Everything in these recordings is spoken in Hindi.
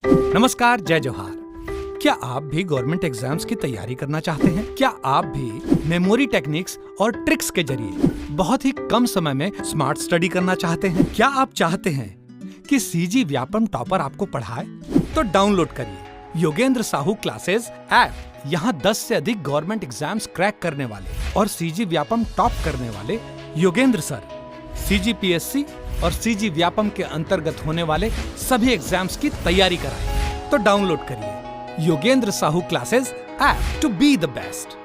नमस्कार, जय जोहार। क्या आप भी गवर्नमेंट एग्जाम्स की तैयारी करना चाहते हैं? क्या आप भी मेमोरी टेक्निक्स और ट्रिक्स के जरिए बहुत ही कम समय में स्मार्ट स्टडी करना चाहते हैं? क्या आप चाहते हैं कि सीजी व्यापम टॉपर आपको पढ़ाए? तो डाउनलोड करिए योगेंद्र साहू क्लासेस ऐप। यहाँ 10 से अधिक गवर्नमेंट एग्जाम्स क्रैक करने वाले और सीजी व्यापम टॉप करने वाले योगेंद्र सर सीजीपीएससी और सीजी व्यापम के अंतर्गत होने वाले सभी एग्जाम्स की तैयारी कराएं। तो डाउनलोड करिए Yogendra Sahu classes app to be the best,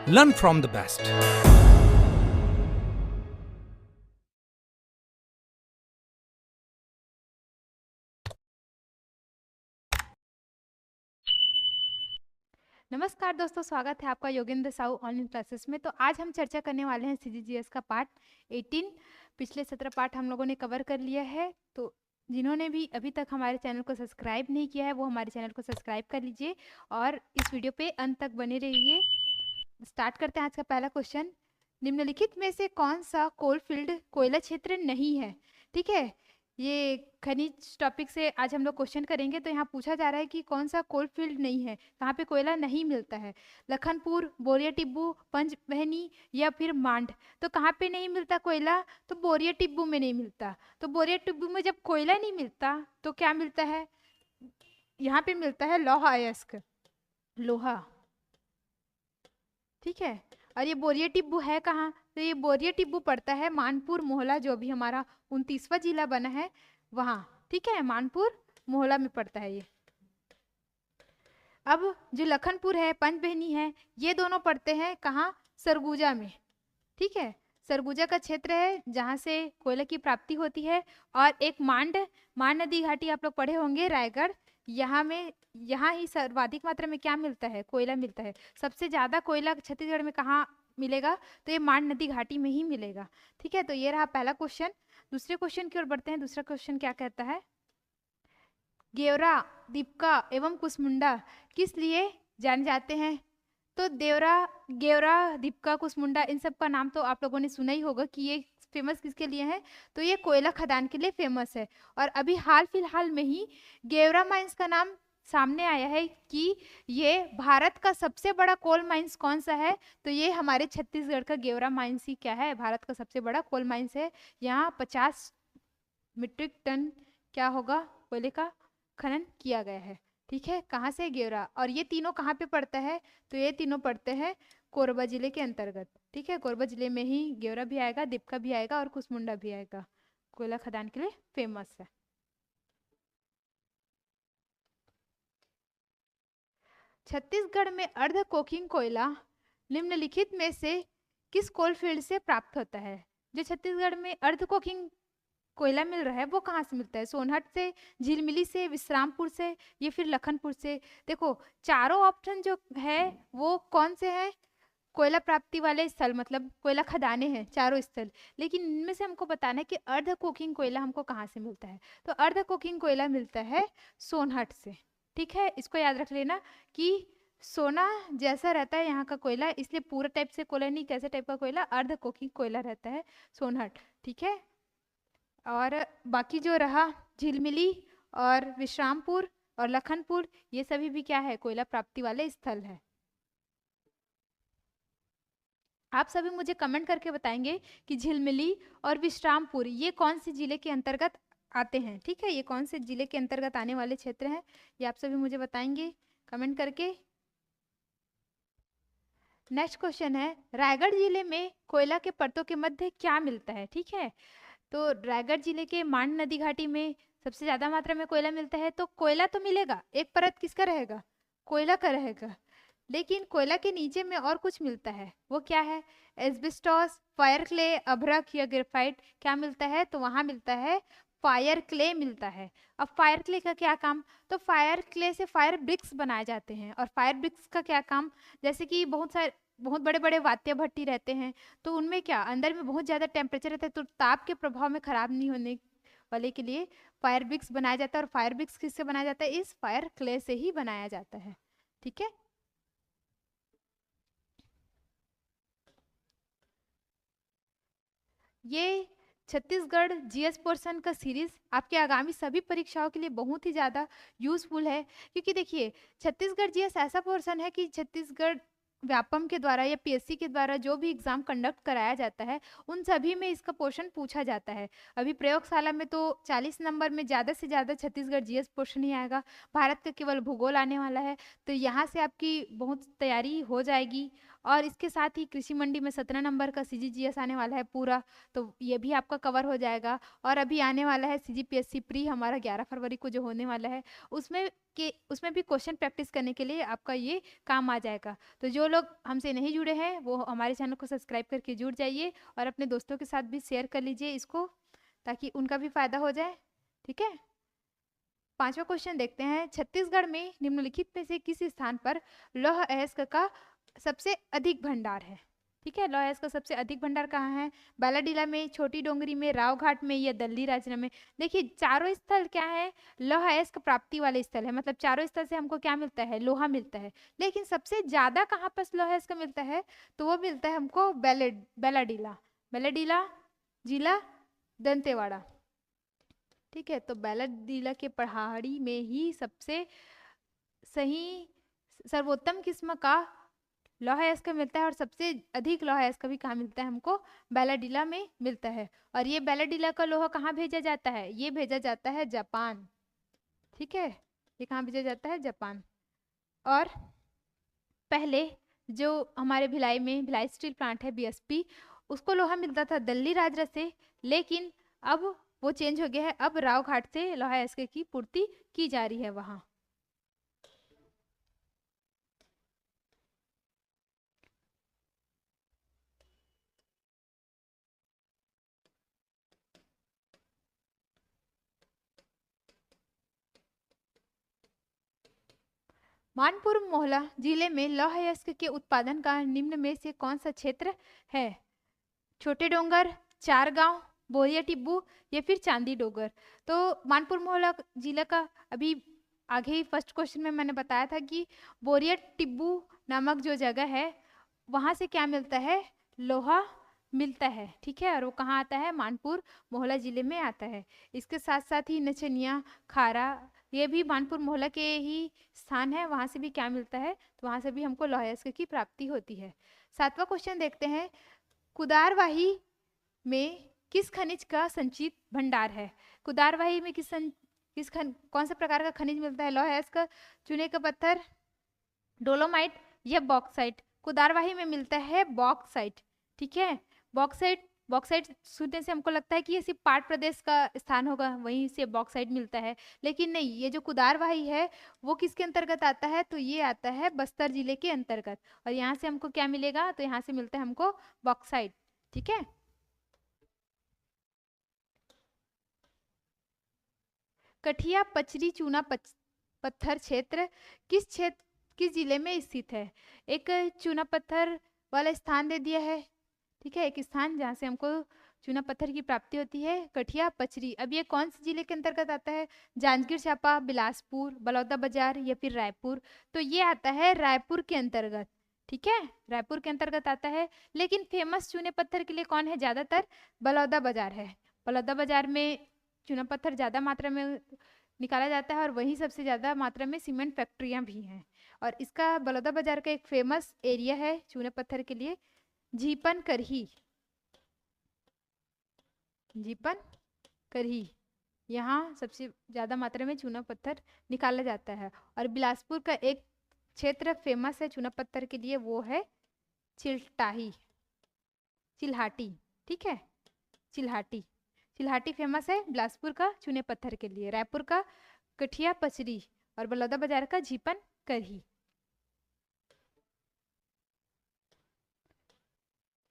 learn from the best. नमस्कार दोस्तों, स्वागत है आपका योगेंद्र साहू ऑनलाइन क्लासेस में। तो आज हम चर्चा करने वाले हैं सीजीजीएस का पार्ट 18। पिछले 17 पार्ट हम लोगों ने कवर कर लिया है। तो जिन्होंने भी अभी तक हमारे चैनल को सब्सक्राइब नहीं किया है वो हमारे चैनल को सब्सक्राइब कर लीजिए और इस वीडियो पे अंत तक बने रहिए। स्टार्ट करते हैं आज का पहला क्वेश्चन। निम्नलिखित में से कौन सा कोल फील्ड कोयला क्षेत्र नहीं है? ठीक है, ये खनिज टॉपिक से आज हम लोग क्वेश्चन करेंगे। तो यहाँ पूछा जा रहा है कि कौन सा कोल फील्ड नहीं है, कहाँ पे कोयला नहीं मिलता है। लखनपुर, बोरिया टिब्बू, पंचबहनी या फिर मांड। तो कहाँ पे नहीं मिलता कोयला? तो बोरिया टिब्बू में नहीं मिलता। तो बोरिया टिब्बू में जब कोयला नहीं मिलता तो क्या मिलता है? यहाँ पे मिलता है लौह अयस्क, लोहा। ठीक है, और ये बोरिया टिब्बू है कहाँ? तो ये बोरिया टिब्बू पड़ता है मानपुर मोहला, जो भी हमारा 29वां जिला बना है वहाँ। ठीक है, मानपुर मोहला में पड़ता है ये। अब जो लखनपुर है, पंचबहनी है, ये दोनों पड़ते हैं कहाँ? सरगुजा में। ठीक है, सरगुजा का क्षेत्र है जहाँ से कोयला की प्राप्ति होती है। और एक मांड नदी घाटी आप लोग पढ़े होंगे, रायगढ़। यहाँ ही सर्वाधिक मात्रा में क्या मिलता है? कोयला मिलता है। सबसे ज्यादा कोयला छत्तीसगढ़ में कहाँ मिलेगा? तो ये मांड नदी घाटी में ही मिलेगा। ठीक है, तो ये रहा पहला क्वेश्चन। दूसरे क्वेश्चन की ओर बढ़ते हैं। दूसरा क्वेश्चन क्या कहता है? गेवरा, दीपका एवं कुसमुंडा किस लिए जाने जाते हैं? तो देवरा, गेवरा, दीपका, कुसमुंडा, इन सब का नाम तो आप लोगों ने सुना ही होगा कि ये फेमस किसके लिए है? तो ये कोयला खदान के लिए फेमस है। और अभी हाल फिलहाल में ही गेवरा माइंस का नाम सामने आया है कि ये भारत का सबसे बड़ा कोल माइंस कौन सा है? तो ये हमारे छत्तीसगढ़ का गेवरा माइंस ही क्या है? भारत का सबसे बड़ा कोल माइंस है। यहाँ 50 मीट्रिक टन क्या होगा? कोयले का खनन किया गया है। ठीक है, कहाँ से? गेवरा। और ये तीनों कहाँ पे पड़ता है? तो ये तीनों पड़ते हैं कोरबा जिले के अंतर्गत। ठीक है, कोरबा जिले में ही गेवरा भी आएगा, दीपका भी आएगा और कुसमुंडा भी आएगा। कोयला खदान के लिए फेमस है। छत्तीसगढ़ में अर्ध कोकिंग कोयला निम्नलिखित में से किस कोल फील्ड से प्राप्त होता है? जो छत्तीसगढ़ में अर्ध कोकिंग कोयला मिल रहा है वो कहाँ से मिलता है? सोनहट से, झिलमिली से, विश्रामपुर से या फिर लखनपुर से? देखो, चारों ऑप्शन जो है वो कौन से हैं? कोयला प्राप्ति वाले स्थल, मतलब कोयला खदाने हैं चारों स्थल। लेकिन इनमें से हमको बताना है कि अर्ध कोकिंग कोयला हमको कहाँ से मिलता है। तो अर्ध कोकिंग कोयला मिलता है सोनहट से। ठीक है, इसको याद रख लेना कि सोना जैसा रहता है यहाँ का कोयला, इसलिए पूरा टाइप से कोयला नहीं, कैसे टाइप का कोयला? अर्ध कोकिंग कोयला रहता है सोनहट। ठीक है, और बाकी जो रहा झिलमिली और विश्रामपुर और लखनपुर, ये सभी भी क्या है? कोयला प्राप्ति वाले स्थल है। आप सभी मुझे कमेंट करके बताएंगे कि झिलमिली और विश्रामपुर ये कौन से जिले के अंतर्गत आते हैं। ठीक है, ये कौन से जिले के अंतर्गत आने वाले क्षेत्र हैं, ये आप सभी मुझे बताएंगे कमेंट करके। नेक्स्ट क्वेश्चन है, रायगढ़ जिले में कोयला के परतों के मध्य क्या मिलता है? ठीक है, तो रायगढ़ जिले के मांड नदी घाटी में सबसे ज्यादा मात्रा में कोयला मिलता है। तो कोयला तो मिलेगा, एक परत किसका रहेगा? कोयला का रहेगा। लेकिन कोयला के नीचे में और कुछ मिलता है, वो क्या है? एस्बेस्टॉस, फायर क्ले, अभ्रक या ग्रेफाइट क्या मिलता है? तो वहां मिलता है फायर क्ले मिलता है। अब फायर क्ले का क्या काम? तो फायर क्ले से फायर ब्रिक्स बनाए जाते हैं। और फायर ब्रिक्स का क्या काम? जैसे कि बहुत बड़े बड़े वात्य भट्टी रहते हैं, तो उनमें क्या अंदर में बहुत ज़्यादा टेम्परेचर रहता है, तो ताप के प्रभाव में खराब नहीं होने वाले के लिए फायर ब्रिक्स बनाया जाता है। और फायर ब्रिक्स किससे बनाया जाता है? इस फायर क्ले से ही बनाया जाता है। ठीक है, ये छत्तीसगढ़ जीएस पोर्शन का सीरीज आपके आगामी सभी परीक्षाओं के लिए बहुत ही ज़्यादा यूजफुल है, क्योंकि देखिए छत्तीसगढ़ जीएस ऐसा पोर्शन है कि छत्तीसगढ़ व्यापम के द्वारा या पीएससी के द्वारा जो भी एग्जाम कंडक्ट कराया जाता है उन सभी में इसका पोर्शन पूछा जाता है। अभी प्रयोगशाला में तो 40 नंबर में ज़्यादा से ज़्यादा छत्तीसगढ़ जीएस पोर्शन ही आएगा, भारत का केवल भूगोल आने वाला है, तो यहाँ से आपकी बहुत तैयारी हो जाएगी। और इसके साथ ही कृषि मंडी में 17 नंबर का सीजीजीएस आने वाला है पूरा, तो ये भी आपका कवर हो जाएगा। और अभी आने वाला है सीजीपीएससी प्री हमारा 11 फरवरी को जो होने वाला है, उसमें भी क्वेश्चन प्रैक्टिस करने के लिए आपका ये काम आ जाएगा। तो जो लोग हमसे नहीं जुड़े हैं वो हमारे चैनल को सब्सक्राइब करके जुड़ जाइए और अपने दोस्तों के साथ भी शेयर कर लीजिए इसको, ताकि उनका भी फायदा हो जाए। ठीक है, 5वां क्वेश्चन देखते हैं। छत्तीसगढ़ में निम्नलिखित में से किस स्थान पर लौह अयस्क का सबसे अधिक भंडार है? ठीक है, लौह अयस्क का सबसे अधिक भंडार कहाँ है? बालाडीला में, छोटी डोंगरी में, रावघाट में या दल्ली राजरा में? देखिए चारों स्थल क्या है, लौह अयस्क प्राप्ति वाले स्थल है, मतलब चारों स्थल से हमको क्या मिलता है, लोहा मिलता है। लेकिन सबसे ज्यादा कहाँ पर लौह अयस्क मिलता है, तो वो मिलता है हमको बालाडीला जिला दंतेवाड़ा। ठीक है, तो बालाडीला के पहाड़ी में ही सबसे सही सर्वोत्तम किस्म का लौह अयस्क मिलता है, और सबसे अधिक लौह अयस्क भी कहाँ मिलता है, हमको बालाडीला में मिलता है। और ये बालाडीला का लोहा कहाँ भेजा जाता है, ये भेजा जाता है जापान। ठीक है, ये कहाँ भेजा जाता है, जापान। और पहले जो हमारे भिलाई स्टील प्लांट है बीएसपी, उसको लोहा मिलता था दल्ली राजरा से, लेकिन अब वो चेंज हो गया है, अब रावघाट से लोहा अयस्क की पूर्ति की जा रही है वहां। मानपुर मोहला जिले में लौह अयस्क के उत्पादन का निम्न में से कौन सा क्षेत्र है? छोटे डोंगर, चार गांव, बोरिया टिब्बू या फिर चांदी डोंगर? तो मानपुर मोहला जिला का अभी आगे ही फर्स्ट क्वेश्चन में मैंने बताया था कि बोरिया टिब्बू नामक जो जगह है वहां से क्या मिलता है, लोहा मिलता है। ठीक है, और वो कहाँ आता है, मानपुर मोहला जिले में आता है। इसके साथ साथ ही नचनिया, खारा, ये भी मानपुर मोहला के ही स्थान है, वहां से भी क्या मिलता है, तो वहां से भी हमको लौह अयस्क की प्राप्ति होती है। 7वां क्वेश्चन देखते हैं। कुदारवाही में किस खनिज का संचित भंडार है? कुदारवाही में कौन सा प्रकार का खनिज मिलता है, लौह अयस्क, चूने का पत्थर, डोलोमाइट या बॉक्साइट? कुदारवाही में मिलता है बॉक्साइट। ठीक है, बॉक्साइट सुनने से हमको लगता है कि ये सिर्फ पाट प्रदेश का स्थान होगा, वहीं से बॉक्साइट मिलता है, लेकिन नहीं, ये जो कुदारवाही है वो किसके अंतर्गत आता है, तो ये आता है बस्तर जिले के अंतर्गत। और यहाँ से हमको क्या मिलेगा, तो यहाँ से मिलता है हमको बॉक्साइट। ठीक है, कठिया पचरी चूना पत्थर क्षेत्र किस जिले में स्थित है? एक चूना पत्थर वाला स्थान दे दिया है। ठीक है, एक स्थान जहाँ से हमको चूना पत्थर की प्राप्ति होती है, कठिया पचरी। अब ये कौन से जिले के अंतर्गत आता है, जांजगीर चांपा, बिलासपुर, बलौदा बाजार या फिर रायपुर? तो ये आता है रायपुर के अंतर्गत। ठीक है, रायपुर के अंतर्गत आता है। लेकिन फेमस चूने पत्थर के लिए कौन है, ज्यादातर बलौदा बाजार है। बलौदा बाजार में चूना पत्थर ज्यादा मात्रा में निकाला जाता है, और वहीं सबसे ज्यादा मात्रा में सीमेंट फैक्ट्रियां भी हैं। और इसका बलौदा बाजार का एक फेमस एरिया है चूने पत्थर के लिए, झीपन करही, यहाँ सबसे ज्यादा मात्रा में चूना पत्थर निकाला जाता है। और बिलासपुर का एक क्षेत्र फेमस है चूना पत्थर के लिए, वो है चिल्हाटी। ठीक है, चिल्हाटी फेमस है बिलासपुर का चूने पत्थर के लिए, रायपुर का कठिया पचरी और बलौदा बाजार का झीपन करही।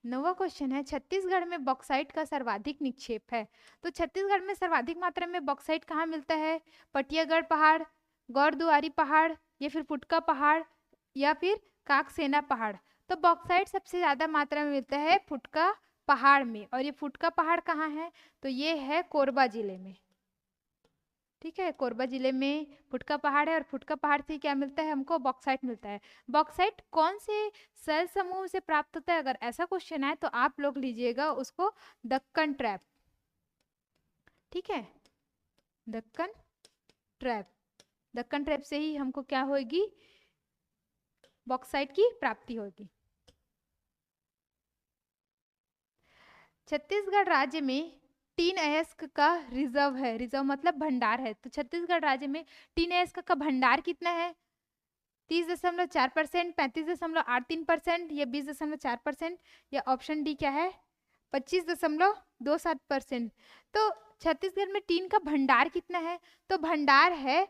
9वां क्वेश्चन है। छत्तीसगढ़ में बॉक्साइट का सर्वाधिक निक्षेप है। तो छत्तीसगढ़ में सर्वाधिक मात्रा में बॉक्साइट कहाँ मिलता है, पटियागढ़ पहाड़, गौरदुआरी पहाड़ या फिर फुटका पहाड़ या फिर काकसेना पहाड़? तो बॉक्साइट सबसे ज्यादा मात्रा में मिलता है फुटका पहाड़ में। और ये फुटका पहाड़ कहाँ है, तो ये है कोरबा जिले में। ठीक है, कोरबा जिले में फुटका पहाड़ है, और फुटका पहाड़ से क्या मिलता है, हमको बॉक्साइट मिलता है। बॉक्साइट कौन से सेल समूह से प्राप्त होता है, अगर ऐसा क्वेश्चन है तो आप लोग लीजिएगा उसको दक्कन ट्रैप। ठीक है, दक्कन ट्रैप, दक्कन ट्रैप से ही हमको क्या होगी, बॉक्साइट की प्राप्ति होगी। छत्तीसगढ़ राज्य में टीन अयस्क का रिजर्व है, रिजर्व मतलब भंडार है, तो छत्तीसगढ़ राज्य में टीन अयस्क का भंडार कितना है, 30.4%, 35.83% या 20.4%, या ऑप्शन डी क्या है 25.27%। तो छत्तीसगढ़ में टीन का भंडार कितना है, तो भंडार है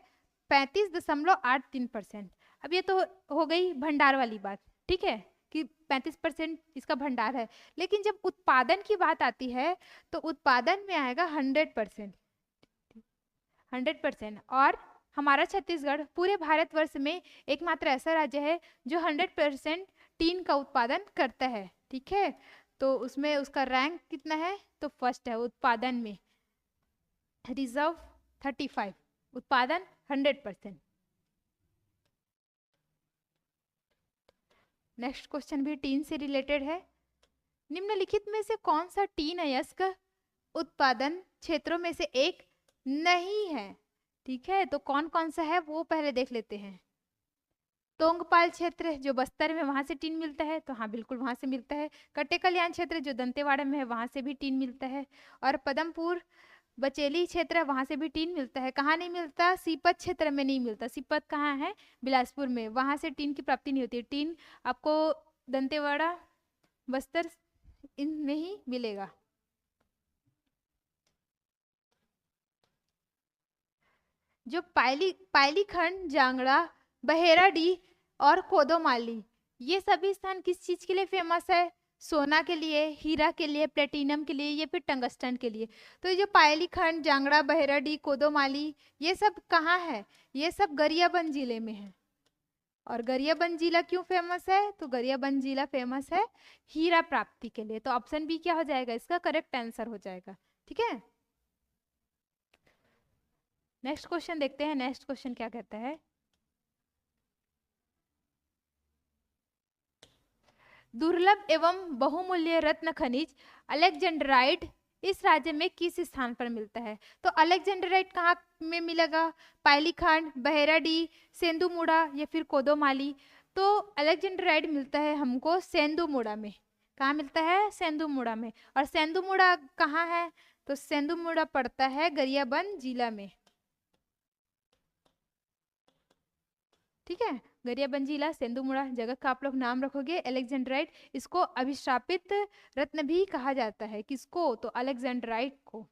35.83%। अब ये तो हो गई भंडार वाली बात, ठीक है, कि 35% इसका भंडार है। लेकिन जब उत्पादन की बात आती है तो उत्पादन में आएगा 100%, 100%। और हमारा छत्तीसगढ़ पूरे भारतवर्ष में एकमात्र ऐसा राज्य है जो 100% टीन का उत्पादन करता है, ठीक है। तो उसमें उसका रैंक कितना है, तो फर्स्ट है उत्पादन में, रिजर्व 35, उत्पादन 100%। नेक्स्ट क्वेश्चन भी टीन से रिलेटेड है। निम्नलिखित में से कौन सा टीन अयस्क उत्पादन क्षेत्रों में से एक नहीं है, ठीक है, तो कौन कौन सा है वो पहले देख लेते हैं। तोंगपाल क्षेत्र जो बस्तर में, वहां से टीन मिलता है, तो हाँ बिल्कुल वहां से मिलता है। कट्टे कल्याण क्षेत्र जो दंतेवाड़ा में है, वहां से भी टीन मिलता है। और पदमपुर बचेली क्षेत्र वहां से भी टीन मिलता है। कहाँ नहीं मिलता, सीपत क्षेत्र में नहीं मिलता। सीपत कहाँ है, बिलासपुर में, वहां से टीन की प्राप्ति नहीं होती है। टीन आपको दंतेवाड़ा, बस्तर, इनमें ही मिलेगा। जो पायली खंड, जांगड़ा, बहेराडी और कोदोमाली, ये सभी स्थान किस चीज के लिए फेमस है, सोना के लिए, हीरा के लिए, प्लेटिनम के लिए, या फिर टंगस्टन के लिए। तो ये जो पायली खंड, जांगड़ा, बहेराडी, कोदोमाली, ये सब कहाँ है, ये सब गरियाबंद जिले में है। और गरियाबंद जिला क्यों फेमस है, तो गरियाबंद जिला फेमस है हीरा प्राप्ति के लिए। तो ऑप्शन बी क्या हो जाएगा, इसका करेक्ट आंसर हो जाएगा, ठीक है। नेक्स्ट क्वेश्चन देखते हैं। नेक्स्ट क्वेश्चन क्या कहता है, दुर्लभ एवं बहुमूल्य रत्न खनिज अलेक्जेंडराइट इस राज्य में किस स्थान पर मिलता है। तो अलेक्जेंडराइट कहाँ में मिलेगा, पायलीखंड, बहेराडी, सेंदुमुड़ा या फिर कोदोमाली। तो अलेक्जेंडराइट मिलता है हमको सेंदुमुड़ा में। कहाँ मिलता है, सेंदुमुड़ा में। और सेंदुमुड़ा कहाँ है, तो सेंदुमुड़ा पड़ता है गरियाबंद जिला में, ठीक है। गरियाबंद जिला, सेंदुमुड़ा, जगह का आप लोग नाम रखोगे। अलेक्जेंडराइट, इसको अभिशापित रत्न भी कहा जाता है, किसको, तो अलेक्जेंडराइट को।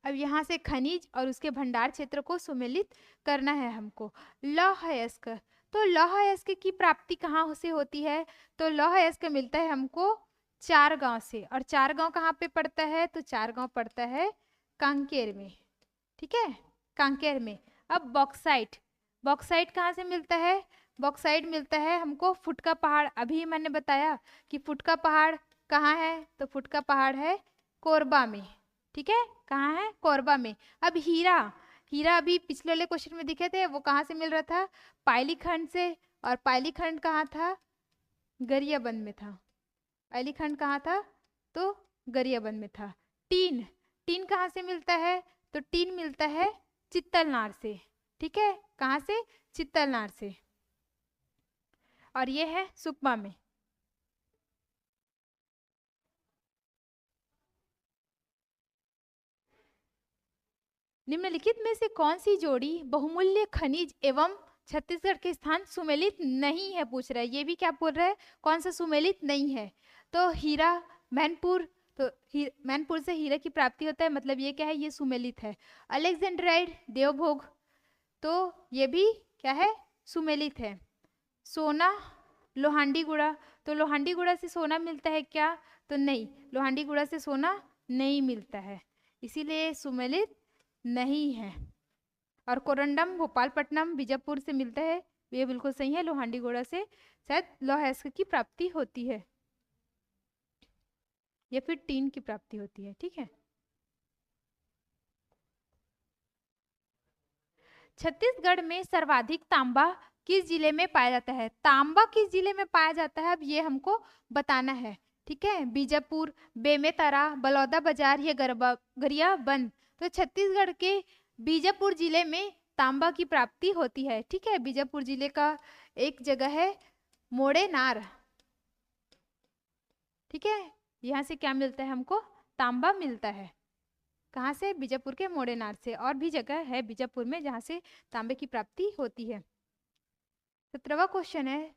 अब यहाँ से खनिज और उसके भंडार क्षेत्र को सुमेलित करना है हमको। लौह अयस्क, तो लौह अयस्क की प्राप्ति कहाँ से होती है, तो लौह अयस्क मिलता है हमको चार गांव से। और चार गांव कहाँ पे पड़ता है, तो चार गांव पड़ता है कांकेर में, ठीक है, कांकेर में। अब बॉक्साइट, बॉक्साइट कहाँ से मिलता है, बॉक्साइट मिलता है हमको फुटका पहाड़। अभी मैंने बताया कि फुटका पहाड़ कहाँ है, तो फुटका पहाड़ है कोरबा में, ठीक है, कहाँ है, कोरबा में। अब हीरा, हीरा अभी पिछले वाले क्वेश्चन में दिखे थे, वो कहाँ से मिल रहा था, पायलीखंड से। और पायलीखंड कहाँ था, गरियाबंद में था। पायलीखंड कहाँ था, तो गरियाबंद में था। टीन, टीन कहाँ से मिलता है, तो टीन मिलता है चित्तलनार से, ठीक है, कहाँ से, चित्तलनार से। और ये है सुकमा में। निम्नलिखित में से कौन सी जोड़ी बहुमूल्य खनिज एवं छत्तीसगढ़ के स्थान सुमेलित नहीं है, पूछ रहा है। ये भी क्या बोल रहा है, कौन सा सुमेलित नहीं है, तो हीरा, मैनपुर, तो मैनपुर से हीरा की प्राप्ति होता है, मतलब ये क्या है, ये सुमेलित है। अलेक्जेंड्राइड, देवभोग, तो ये भी क्या है, सुमेलित है। सोना, लोहांडीगुड़ा, तो लोहांडीगुड़ा से सोना मिलता है क्या, तो नहीं, लोहांडीगुड़ा से सोना नहीं मिलता है, इसीलिए सुमेलित नहीं है। और कोरंडम, भोपालपट्टनम, बीजापुर से मिलता है, ये बिल्कुल सही है। लोहांडीगुड़ा से शायद लौह अयस्क की प्राप्ति होती है या फिर टीन की प्राप्ति होती है, ठीक है। छत्तीसगढ़ में सर्वाधिक तांबा किस जिले में पाया जाता है, तांबा किस जिले में पाया जाता है, अब ये हमको बताना है, ठीक है, बीजापुर, बेमेतरा, बलौदा बाजार या गरियाबंद। तो छत्तीसगढ़ के बीजापुर जिले में तांबा की प्राप्ति होती है। ठीक है, बीजापुर जिले का एक जगह है मोड़ेनार। ठीक है, यहाँ से क्या मिलता है हमको? तांबा मिलता है। कहाँ से? बीजापुर के मोड़ेनार से। और भी जगह है बीजापुर में जहाँ से तांबे की प्राप्ति होती है। 17वां क्वेश्चन है,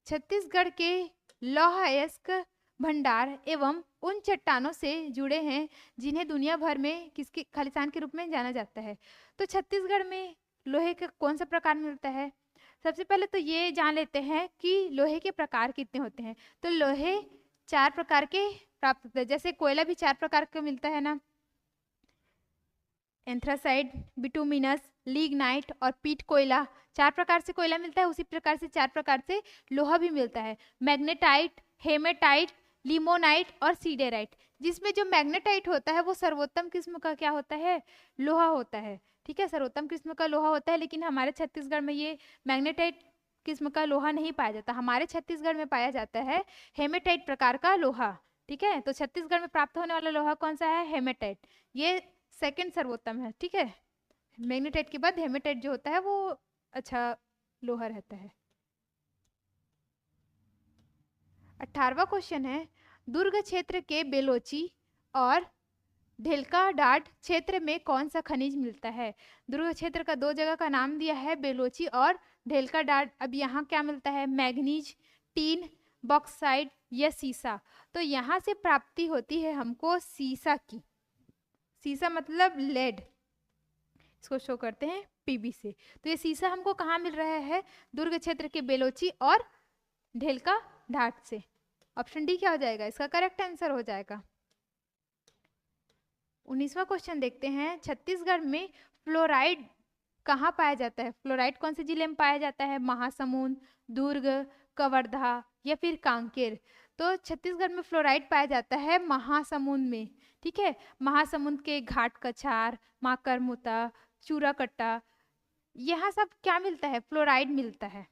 छत्तीसगढ़ के लौह अयस्क भंडार एवं उन चट्टानों से जुड़े हैं जिन्हें दुनिया भर में किसके खालिस्तान के रूप में जाना जाता है। तो छत्तीसगढ़ में लोहे का कौन सा प्रकार मिलता है? सबसे पहले तो ये जान लेते हैं कि लोहे के प्रकार कितने होते हैं। तो लोहे 4 प्रकार के प्राप्त होते हैं। जैसे कोयला भी 4 प्रकार का मिलता है ना, एंथ्रासाइड, बिटुमिनस, लिग्नाइट और पीट कोयला। 4 प्रकार से कोयला मिलता है, उसी प्रकार से 4 प्रकार से लोहा भी मिलता है। मैग्नेटाइट, हेमेटाइट, लिमोनाइट और सीडेराइट। जिसमें जो मैग्नेटाइट होता है वो सर्वोत्तम किस्म का क्या होता है? लोहा होता है। ठीक है, सर्वोत्तम किस्म का लोहा होता है, लेकिन हमारे छत्तीसगढ़ में ये मैग्नेटाइट किस्म का लोहा नहीं पाया जाता। हमारे छत्तीसगढ़ में पाया जाता है हेमेटाइट प्रकार का लोहा। ठीक है, तो छत्तीसगढ़ में प्राप्त होने वाला लोहा कौन सा है? हेमेटाइट। ये सेकंड सर्वोत्तम है। ठीक है, मैग्नेटाइट के बाद हेमेटाइट जो होता है वो अच्छा लोहा रहता है। 18वां क्वेश्चन है, दुर्ग क्षेत्र के बेलोची और ढेलकाडाट क्षेत्र में कौन सा खनिज मिलता है? दुर्ग क्षेत्र का 2 जगह का नाम दिया है, बेलोची और ढेलकाडाट। अब यहाँ क्या मिलता है? मैग्नीज, टीन, बॉक्साइड या सीसा। तो यहाँ से प्राप्ति होती है हमको सीसा की। सीसा मतलब लेड, इसको शो करते हैं पीबी से। तो ये सीसा हमको कहाँ मिल रहा है? दुर्ग क्षेत्र के बेलोची और ढेलकाडाट से। ऑप्शन डी क्या हो जाएगा? इसका करेक्ट आंसर हो जाएगा। 19वां क्वेश्चन देखते हैं, छत्तीसगढ़ में फ्लोराइड कहाँ पाया जाता है? फ्लोराइड कौन से जिले में पाया जाता है? महासमुंद, दुर्ग, कवर्धा या फिर कांकेर। तो छत्तीसगढ़ में फ्लोराइड पाया जाता है महासमुंद में। ठीक है, महासमुंद के घाट कछार, माकरमुता, चूराकट्टा, यहाँ सब क्या मिलता है? फ्लोराइड मिलता है।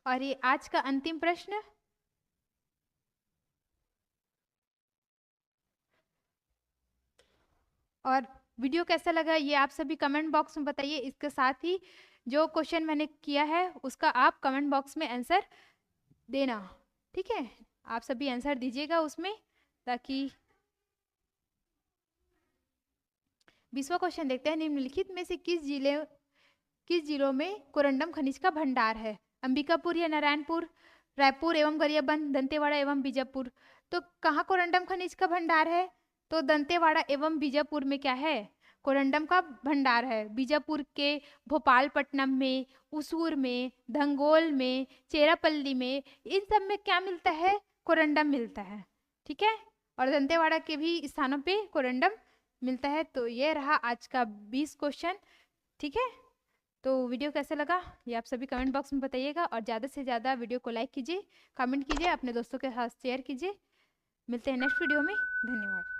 और ये आज का अंतिम प्रश्न, और वीडियो कैसा लगा ये आप सभी कमेंट बॉक्स में बताइए। इसके साथ ही जो क्वेश्चन मैंने किया है उसका आप कमेंट बॉक्स में आंसर देना। ठीक है, आप सभी आंसर दीजिएगा उसमें, ताकि 20वां क्वेश्चन देखते हैं, निम्नलिखित में से किस जिलों में कोरंडम खनिज का भंडार है? अंबिकापुर या नारायणपुर, रायपुर एवं गरियाबंद, दंतेवाड़ा एवं बीजापुर। तो कहाँ कोरंडम खनिज का भंडार है? तो दंतेवाड़ा एवं बीजापुर में क्या है? कोरंडम का भंडार है। बीजापुर के भोपालपट्टनम में, उसूर में, धंगोल में, चेरापल्ली में, इन सब में क्या मिलता है? कोरंडम मिलता है। ठीक है, और दंतेवाड़ा के भी स्थानों पे कोरंडम मिलता है। तो ये रहा आज का 20 क्वेश्चन। ठीक है, तो वीडियो कैसा लगा ये आप सभी कमेंट बॉक्स में बताइएगा, और ज़्यादा से ज़्यादा वीडियो को लाइक कीजिए, कमेंट कीजिए, अपने दोस्तों के साथ शेयर कीजिए। मिलते हैं नेक्स्ट वीडियो में। धन्यवाद।